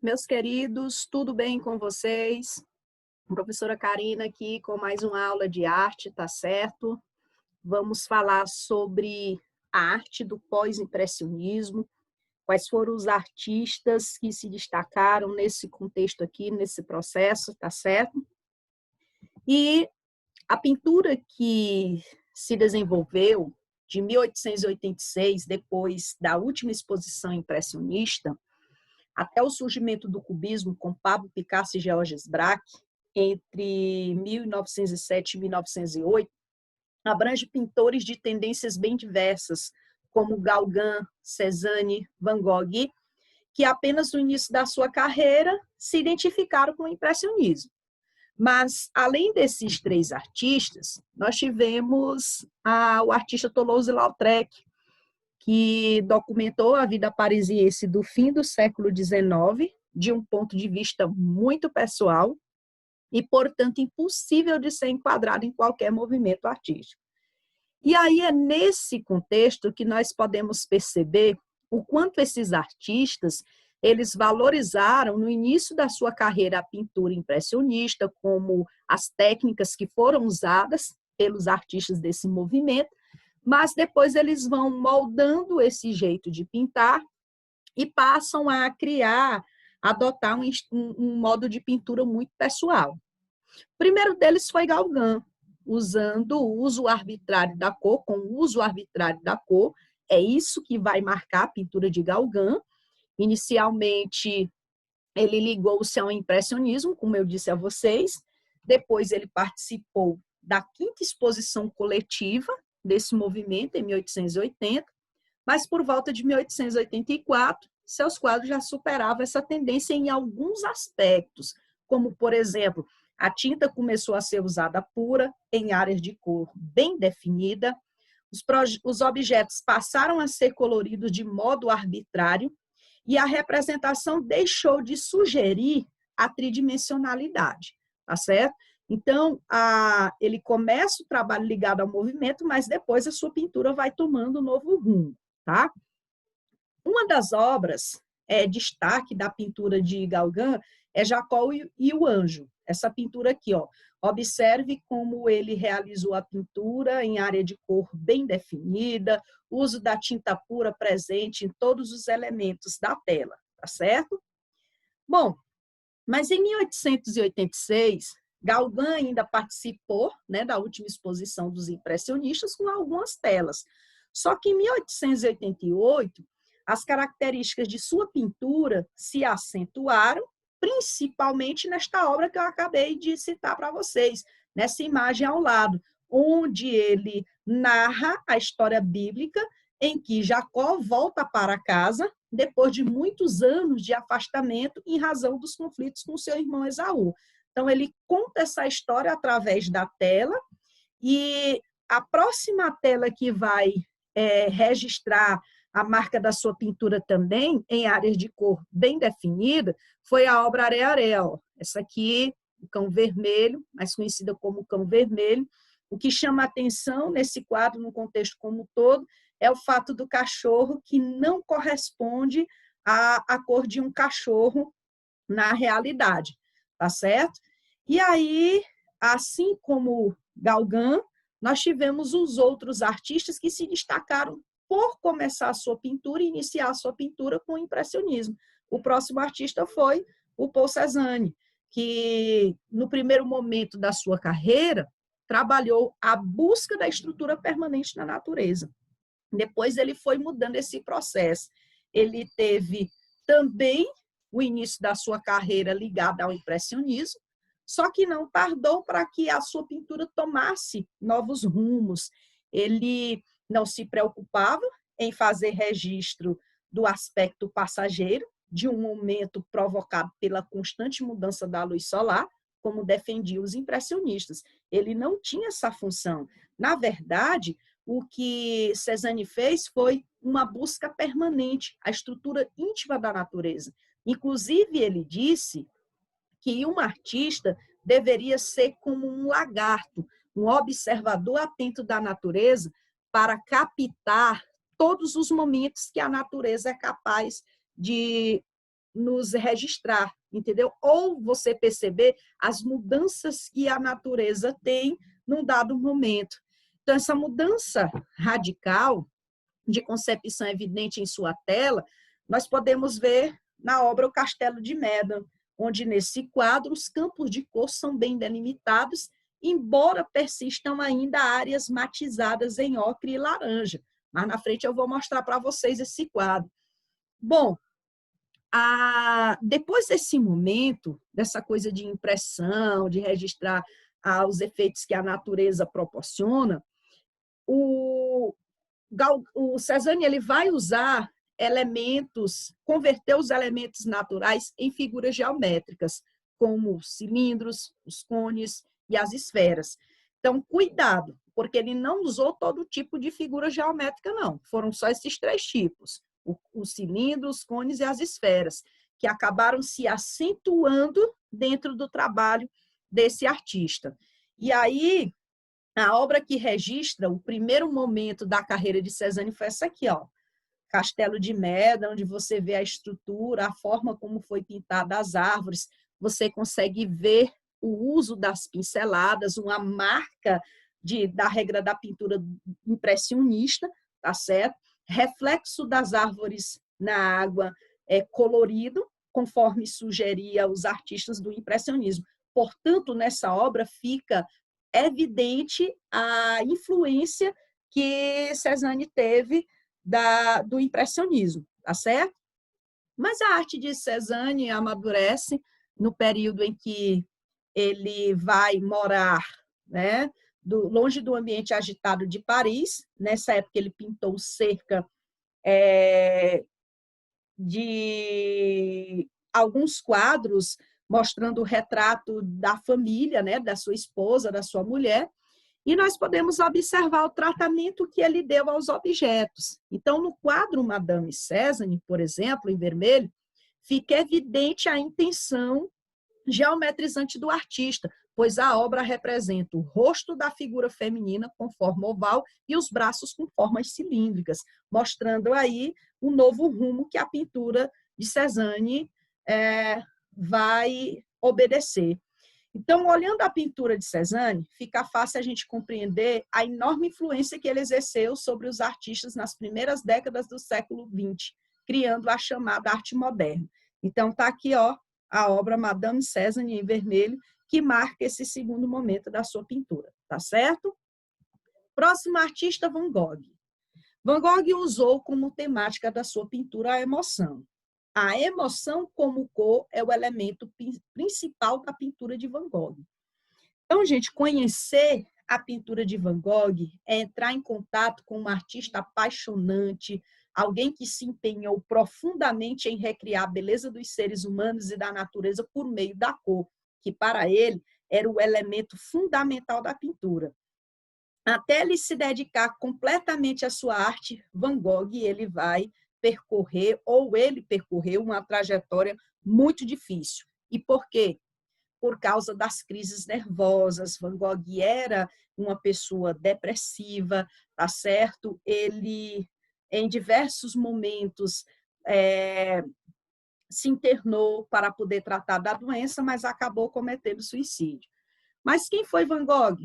meus queridos, tudo bem com vocês? Professora Karina aqui com mais uma aula de arte, tá certo? Vamos falar sobre a arte do pós-impressionismo, quais foram os artistas que se destacaram nesse contexto aqui, nesse processo, tá certo? E a pintura que se desenvolveu de 1886, depois da última exposição impressionista, até o surgimento do cubismo com Pablo Picasso e Georges Braque, entre 1907 e 1908, abrange pintores de tendências bem diversas, como Gauguin, Cézanne, Van Gogh, que apenas no início da sua carreira se identificaram com o impressionismo. Mas, além desses três artistas, nós tivemos o artista Toulouse-Lautrec, que documentou a vida parisiense do fim do século XIX, de um ponto de vista muito pessoal e, portanto, impossível de ser enquadrado em qualquer movimento artístico. E aí é nesse contexto que nós podemos perceber o quanto esses artistas eles valorizaram no início da sua carreira a pintura impressionista, como as técnicas que foram usadas pelos artistas desse movimento, mas depois eles vão moldando esse jeito de pintar e passam a criar, adotar um modo de pintura muito pessoal. O primeiro deles foi Gauguin, usando o uso arbitrário da cor, com o uso arbitrário da cor, é isso que vai marcar a pintura de Gauguin. Inicialmente, ele ligou-se ao impressionismo, como eu disse a vocês, depois ele participou da quinta exposição coletiva desse movimento, em 1880, mas por volta de 1884, seus quadros já superavam essa tendência em alguns aspectos, como, por exemplo, a tinta começou a ser usada pura, em áreas de cor bem definida, os objetos passaram a ser coloridos de modo arbitrário e a representação deixou de sugerir a tridimensionalidade, tá certo? Então, ele começa o trabalho ligado ao movimento, mas depois a sua pintura vai tomando um novo rumo, tá? Uma das obras, destaque da pintura de Gauguin, é Jacó e o Anjo. Essa pintura aqui, ó. Observe como ele realizou a pintura em área de cor bem definida, uso da tinta pura presente em todos os elementos da tela, tá certo? Bom, mas em 1886, Gauguin ainda participou, né, da última exposição dos impressionistas com algumas telas. Só que em 1888, as características de sua pintura se acentuaram, principalmente nesta obra que eu acabei de citar para vocês, nessa imagem ao lado, onde ele narra a história bíblica em que Jacó volta para casa depois de muitos anos de afastamento em razão dos conflitos com seu irmão Esaú. Então, ele conta essa história através da tela e a próxima tela que vai registrar a marca da sua pintura também, em áreas de cor bem definida, foi a obra Areia. Essa aqui, o Cão Vermelho, mais conhecida como Cão Vermelho. O que chama a atenção nesse quadro, no contexto como um todo, é o fato do cachorro que não corresponde à cor de um cachorro na realidade, tá certo? E aí, assim como Gauguin, nós tivemos os outros artistas que se destacaram por começar a sua pintura e iniciar a sua pintura com o impressionismo. O próximo artista foi o Paul Cézanne, que no primeiro momento da sua carreira trabalhou a busca da estrutura permanente na natureza. Depois ele foi mudando esse processo. Ele teve também o início da sua carreira ligada ao impressionismo, só que não tardou para que a sua pintura tomasse novos rumos. Ele não se preocupava em fazer registro do aspecto passageiro, de um momento provocado pela constante mudança da luz solar, como defendiam os impressionistas. Ele não tinha essa função. Na verdade, o que Cézanne fez foi uma busca permanente, a estrutura íntima da natureza. Inclusive, ele disse que um artista deveria ser como um lagarto, um observador atento da natureza para captar todos os momentos que a natureza é capaz de nos registrar, entendeu? Ou você perceber as mudanças que a natureza tem num dado momento. Então, essa mudança radical de concepção evidente em sua tela, nós podemos ver na obra O Castelo de Médan, onde nesse quadro os campos de cor são bem delimitados, embora persistam ainda áreas matizadas em ocre e laranja. Mas na frente eu vou mostrar para vocês esse quadro. Bom, depois desse momento, dessa coisa de impressão, de registrar os efeitos que a natureza proporciona, o Cézanne ele vai usar converter os elementos naturais em figuras geométricas, como os cilindros, os cones e as esferas. Então, cuidado, porque ele não usou todo tipo de figura geométrica, não. Foram só esses 3 tipos, os cilindros, os cones e as esferas, que acabaram se acentuando dentro do trabalho desse artista. E aí, a obra que registra o primeiro momento da carreira de Cézanne foi essa aqui, ó, Castelo de Médan, onde você vê a estrutura, a forma como foi pintada as árvores, você consegue ver o uso das pinceladas, uma marca da regra da pintura impressionista, tá certo? Reflexo das árvores na água colorido, conforme sugeria os artistas do impressionismo. Portanto, nessa obra fica evidente a influência que Cézanne teve do impressionismo, tá certo? Mas a arte de Cézanne amadurece no período em que ele vai morar, né, longe do ambiente agitado de Paris. Nessa época ele pintou cerca de alguns quadros mostrando o retrato da família, né, da sua esposa, da sua mulher, e nós podemos observar o tratamento que ele deu aos objetos. Então, no quadro Madame Cézanne, por exemplo, em vermelho, fica evidente a intenção geometrizante do artista, pois a obra representa o rosto da figura feminina com forma oval e os braços com formas cilíndricas, mostrando aí o novo rumo que a pintura de Cézanne vai obedecer. Então, olhando a pintura de Cézanne, fica fácil a gente compreender a enorme influência que ele exerceu sobre os artistas nas primeiras décadas do século XX, criando a chamada arte moderna. Então, está aqui ó, a obra Madame Cézanne em vermelho, que marca esse segundo momento da sua pintura, tá certo? Próximo artista, Van Gogh. Van Gogh usou como temática da sua pintura a emoção. A emoção como cor é o elemento principal da pintura de Van Gogh. Então, gente, conhecer a pintura de Van Gogh é entrar em contato com um artista apaixonante, alguém que se empenhou profundamente em recriar a beleza dos seres humanos e da natureza por meio da cor, que para ele era o elemento fundamental da pintura. Até ele se dedicar completamente à sua arte, Van Gogh ele vai percorrer, ou ele percorreu uma trajetória muito difícil. E por quê? Por causa das crises nervosas. Van Gogh era uma pessoa depressiva, tá certo? Ele, em diversos momentos, se internou para poder tratar da doença, mas acabou cometendo suicídio. Mas quem foi Van Gogh?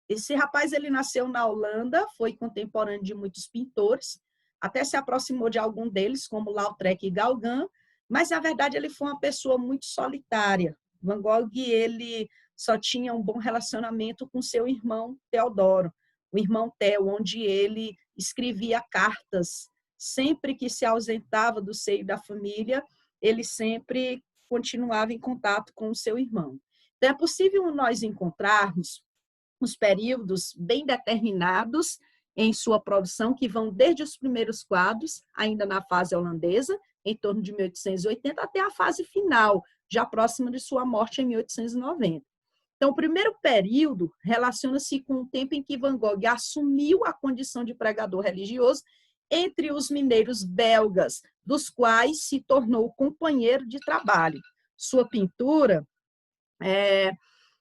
Esse rapaz ele nasceu na Holanda, foi contemporâneo de muitos pintores, até se aproximou de algum deles, como Lautrec e Gauguin, mas, na verdade, ele foi uma pessoa muito solitária. Van Gogh ele só tinha um bom relacionamento com seu irmão Teodoro, o irmão Theo, onde ele escrevia cartas. Sempre que se ausentava do seio da família, ele sempre continuava em contato com o seu irmão. Então, é possível nós encontrarmos os períodos bem determinados em sua produção, que vão desde os primeiros quadros, ainda na fase holandesa, em torno de 1880, até a fase final, já próxima de sua morte em 1890. Então, o primeiro período relaciona-se com o tempo em que Van Gogh assumiu a condição de pregador religioso entre os mineiros belgas, dos quais se tornou companheiro de trabalho. Sua pintura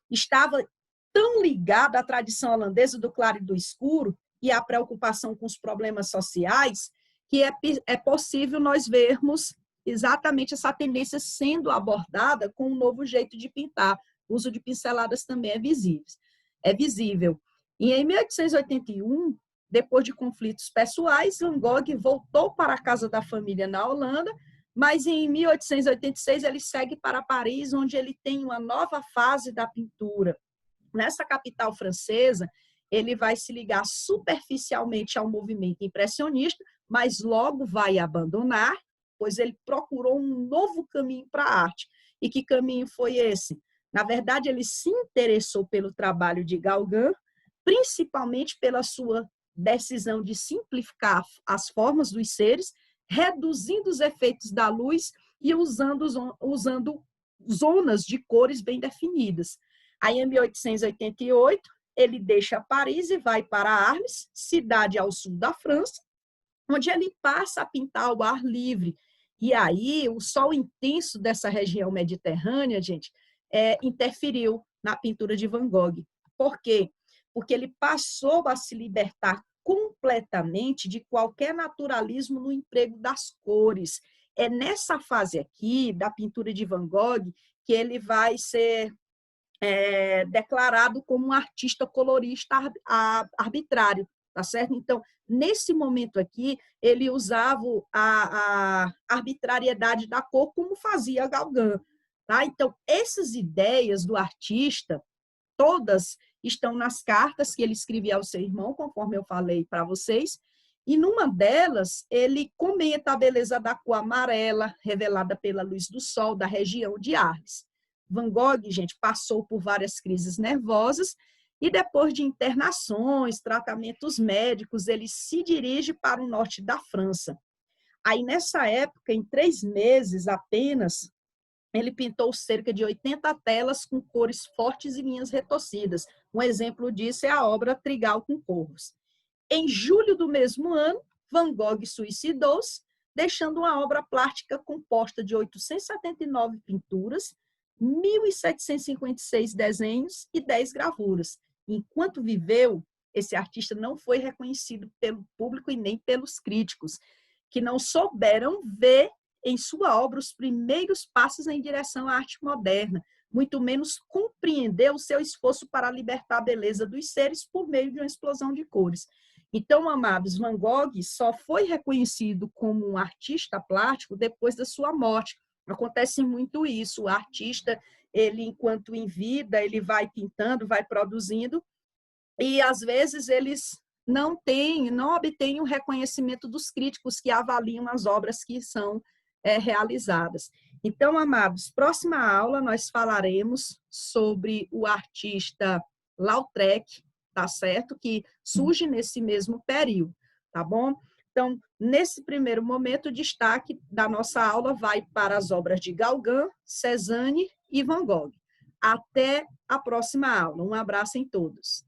estava tão ligada à tradição holandesa do claro e do escuro e à preocupação com os problemas sociais, que é possível nós vermos exatamente essa tendência sendo abordada com um novo jeito de pintar. O uso de pinceladas também é visível. E em 1881, depois de conflitos pessoais, Van Gogh voltou para a casa da família na Holanda, mas em 1886 ele segue para Paris, onde ele tem uma nova fase da pintura. Nessa capital francesa, ele vai se ligar superficialmente ao movimento impressionista, mas logo vai abandonar, pois ele procurou um novo caminho para a arte. E que caminho foi esse? Na verdade, ele se interessou pelo trabalho de Gauguin, principalmente pela sua decisão de simplificar as formas dos seres, reduzindo os efeitos da luz e usando zonas de cores bem definidas. Aí, em 1888, ele deixa Paris e vai para Arles, cidade ao sul da França, onde ele passa a pintar ao ar livre. E aí, o sol intenso dessa região mediterrânea, gente, interferiu na pintura de Van Gogh. Por quê? Porque ele passou a se libertar completamente de qualquer naturalismo no emprego das cores. É nessa fase aqui da pintura de Van Gogh que ele vai ser declarado como um artista colorista arbitrário, tá certo? Então, nesse momento aqui, ele usava a arbitrariedade da cor como fazia Gauguin, tá? Então, essas ideias do artista, todas estão nas cartas que ele escrevia ao seu irmão, conforme eu falei para vocês, e numa delas, ele comenta a beleza da cor amarela, revelada pela luz do sol da região de Arles. Van Gogh, gente, passou por várias crises nervosas e depois de internações, tratamentos médicos, ele se dirige para o norte da França. Aí, nessa época, em 3 meses apenas, ele pintou cerca de 80 telas com cores fortes e linhas retorcidas. Um exemplo disso é a obra Trigal com Corvos. Em julho do mesmo ano, Van Gogh suicidou-se, deixando uma obra plástica composta de 879 pinturas, 1.756 desenhos e 10 gravuras. Enquanto viveu, esse artista não foi reconhecido pelo público e nem pelos críticos, que não souberam ver em sua obra os primeiros passos em direção à arte moderna, muito menos compreender o seu esforço para libertar a beleza dos seres por meio de uma explosão de cores. Então, amados, Van Gogh só foi reconhecido como um artista plástico depois da sua morte. Acontece muito isso, o artista, ele, enquanto em vida, ele vai pintando, vai produzindo, e às vezes eles não obtêm o reconhecimento dos críticos que avaliam as obras que são realizadas. Então, amados, próxima aula nós falaremos sobre o artista Lautrec, tá certo? Que surge nesse mesmo período, tá bom? Então, nesse primeiro momento, o destaque da nossa aula vai para as obras de Gauguin, Cézanne e Van Gogh. Até a próxima aula. Um abraço em todos.